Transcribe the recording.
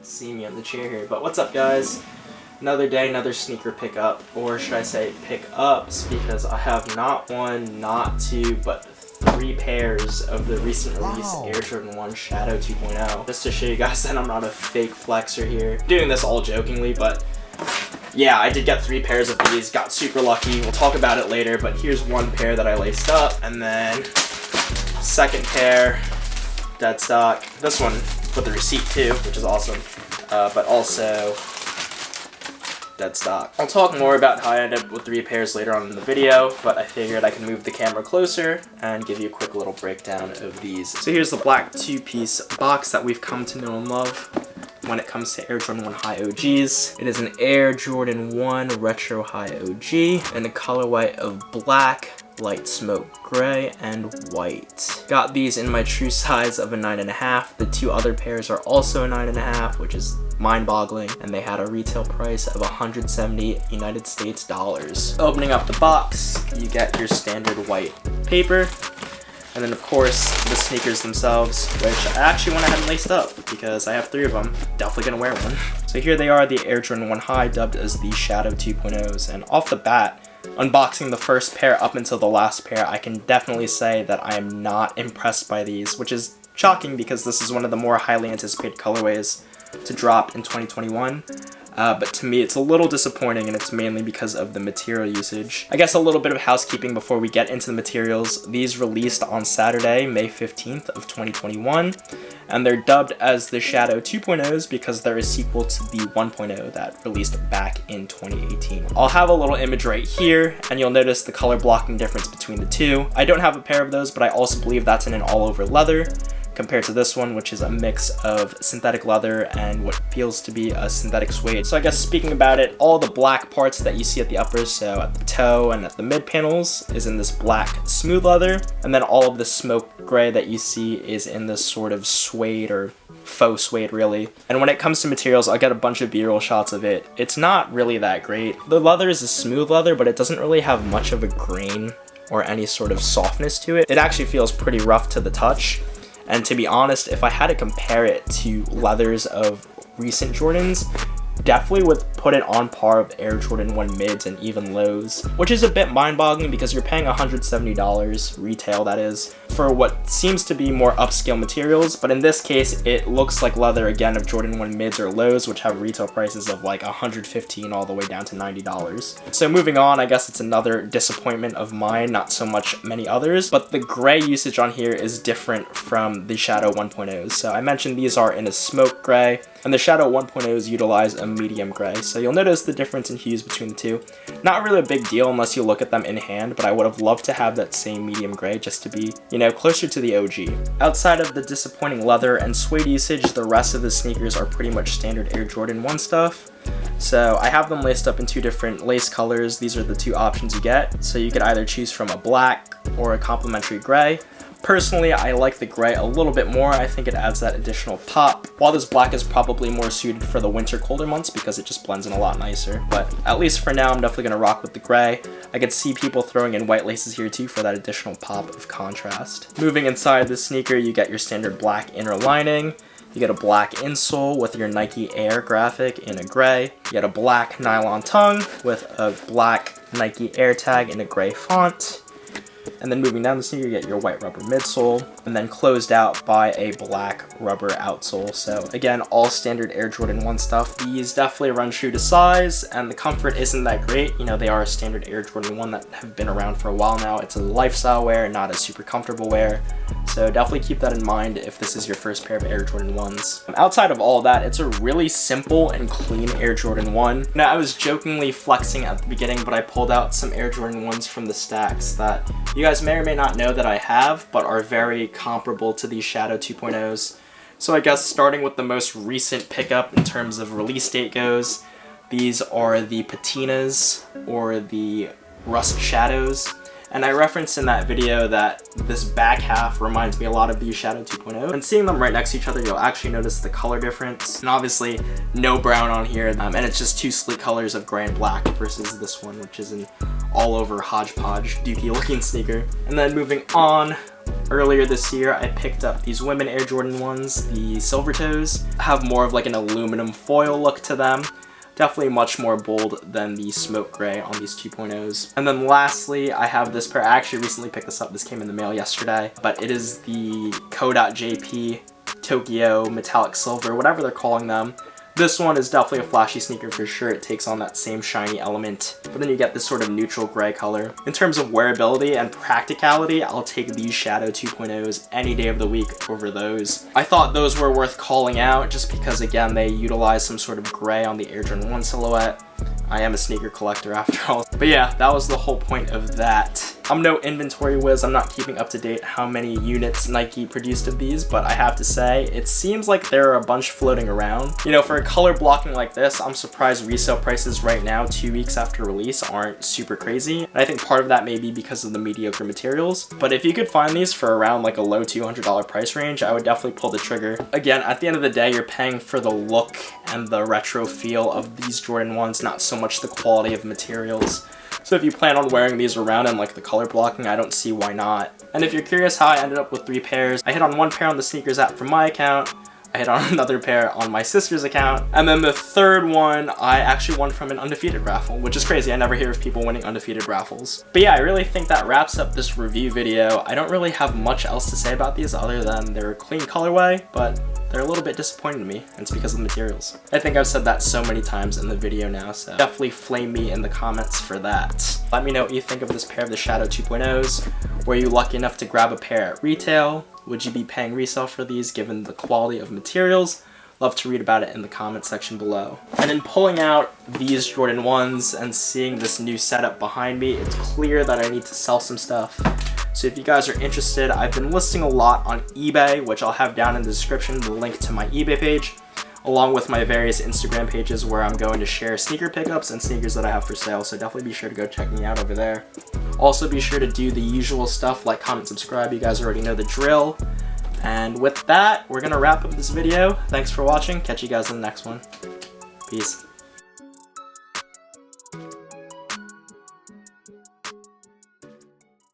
see me on the chair here. But what's up, guys? Another day, another sneaker pickup, or should I say pickups, because I have not one, not two, but 3 pairs of the recent release Air Jordan 1 Shadow 2.0. Just to show you guys that I'm not a fake flexer here. Doing this all jokingly, but yeah, I did get 3 pairs of these, got super lucky. We'll talk about it later, but here's one pair that I laced up, and then second pair, dead stock. This one with the receipt too, which is awesome, but also dead stock. I'll talk more about how I ended up with 3 pairs later on in the video, but I figured I can move the camera closer and give you a quick little breakdown of these. So here's the black 2-piece box that we've come to know and love when it comes to Air Jordan 1 High OGs. It is an Air Jordan 1 Retro High OG in the colorway of black, light smoke gray, and white. Got these in my true size of a 9.5. The 2 other pairs are also a 9.5, which is mind-boggling, and they had a retail price of 170 United States dollars. Opening up the box, you get your standard white paper, and then of course the sneakers themselves, which I actually went ahead and laced up because I have 3 of them. Definitely gonna wear one. So here they are, the Air Jordan 1 High, dubbed as the Shadow 2.0s, and off the bat, unboxing the first pair up until the last pair, I can definitely say that I am not impressed by these, which is shocking because this is one of the more highly anticipated colorways to drop in 2021. But to me, it's a little disappointing, and it's mainly because of the material usage. I guess a little bit of housekeeping before we get into the materials. These released on Saturday, May 15th of 2021, and they're dubbed as the Shadow 2.0s because they're a sequel to the 1.0 that released back in 2018. I'll have a little image right here, and you'll notice the color blocking difference between the 2. I don't have a pair of those, but I also believe that's in an all-over leather, compared to this one, which is a mix of synthetic leather and what feels to be a synthetic suede. So I guess speaking about it, all the black parts that you see at the uppers, so at the toe and at the mid panels, is in this black smooth leather, and then all of the smoke gray that you see is in this sort of suede or faux suede, really. And when it comes to materials, I'll get a bunch of B-roll shots of it. It's not really that great. The leather is a smooth leather, but it doesn't really have much of a grain or any sort of softness to it. It actually feels pretty rough to the touch. And to be honest, if I had to compare it to leathers of recent Jordans, definitely would put it on par with Air Jordan 1 mids and even lows, which is a bit mind-boggling because you're paying $170, retail that is, for what seems to be more upscale materials, but in this case, it looks like leather again of Jordan 1 mids or lows, which have retail prices of like $115 all the way down to $90. So moving on, I guess it's another disappointment of mine, not so much many others, but the gray usage on here is different from the Shadow 1.0s. So I mentioned these are in a smoke gray, and the Shadow 1.0s utilize a medium gray. So you'll notice the difference in hues between the 2. Not really a big deal unless you look at them in hand, but I would have loved to have that same medium gray just to be, you know, closer to the OG. Outside of the disappointing leather and suede usage, the rest of the sneakers are pretty much standard Air Jordan 1 stuff. So I have them laced up in 2 different lace colors. These are the 2 options you get. So you could either choose from a black or a complementary gray. Personally, I like the gray a little bit more. I think it adds that additional pop. While this black is probably more suited for the winter colder months because it just blends in a lot nicer. But at least for now, I'm definitely going to rock with the gray. I could see people throwing in white laces here too for that additional pop of contrast. Moving inside the sneaker, you get your standard black inner lining. You get a black insole with your Nike Air graphic in a gray. You get a black nylon tongue with a black Nike Air tag in a gray font. And then moving down the sneaker, you get your white rubber midsole, and then closed out by a black rubber outsole. So again, all standard Air Jordan 1 stuff. These definitely run true to size, and the comfort isn't that great. You know, they are a standard Air Jordan 1 that have been around for a while now. It's a lifestyle wear, not a super comfortable wear. So definitely keep that in mind if this is your first pair of Air Jordan 1s. Outside of all that, it's a really simple and clean Air Jordan 1. Now, I was jokingly flexing at the beginning, but I pulled out some Air Jordan 1s from the stacks that you guys may or may not know that I have, but are very comparable to these Shadow 2.0s. So I guess starting with the most recent pickup in terms of release date goes, these are the patinas or the rust shadows. And I referenced in that video that this back half reminds me a lot of the Shadow 2.0. And seeing them right next to each other, you'll actually notice the color difference. And obviously, no brown on here. And it's just 2 sleek colors of gray and black versus this one, which is an all-over hodgepodge, dookie looking sneaker. And then moving on, Earlier this year, I picked up these women Air Jordan 1s, the Silver Toes. Have more of like an aluminum foil look to them. Definitely much more bold than the smoke gray on these 2.0s. And then lastly, I have this pair. I actually recently picked this up. This came in the mail yesterday, but it is the Co.JP Tokyo Metallic Silver, whatever they're calling them. This one is definitely a flashy sneaker for sure. It takes on that same shiny element, but then you get this sort of neutral gray color. In terms of wearability and practicality, I'll take these Shadow 2.0s any day of the week over those. I thought those were worth calling out just because, again, they utilize some sort of gray on the Air Jordan 1 silhouette. I am a sneaker collector after all. But yeah, that was the whole point of that. I'm no inventory whiz. I'm not keeping up to date how many units Nike produced of these, but I have to say, it seems like there are a bunch floating around. You know, for a color blocking like this, I'm surprised resale prices right now, 2 weeks after release, aren't super crazy. And I think part of that may be because of the mediocre materials. But if you could find these for around like a low $200 price range, I would definitely pull the trigger. Again, at the end of the day, you're paying for the look and the retro feel of these Jordan 1s, not so much the quality of materials. So if you plan on wearing these around and like the color blocking, I don't see why not. And if you're curious how I ended up with 3 pairs, I hit on 1 pair on the sneakers app from my account, I hit on another pair on my sister's account, and then the third one I actually won from an undefeated raffle, which is crazy. I never hear of people winning undefeated raffles. But yeah, I really think that wraps up this review video. I don't really have much else to say about these other than they're a clean colorway, but they're a little bit disappointing to me, and it's because of the materials. I think I've said that so many times in the video now, so definitely flame me in the comments for that. Let me know what you think of this pair of the Shadow 2.0s. Were you lucky enough to grab a pair at retail? Would you be paying resale for these given the quality of materials? Love to read about it in the comment section below. And in pulling out these Jordan 1s and seeing this new setup behind me, it's clear that I need to sell some stuff. So if you guys are interested, I've been listing a lot on eBay, which I'll have down in the description, the link to my eBay page, along with my various Instagram pages where I'm going to share sneaker pickups and sneakers that I have for sale, so definitely be sure to go check me out over there. Also be sure to do the usual stuff like comment, subscribe, you guys already know the drill. And with that, we're gonna wrap up this video. Thanks for watching, catch you guys in the next one. Peace.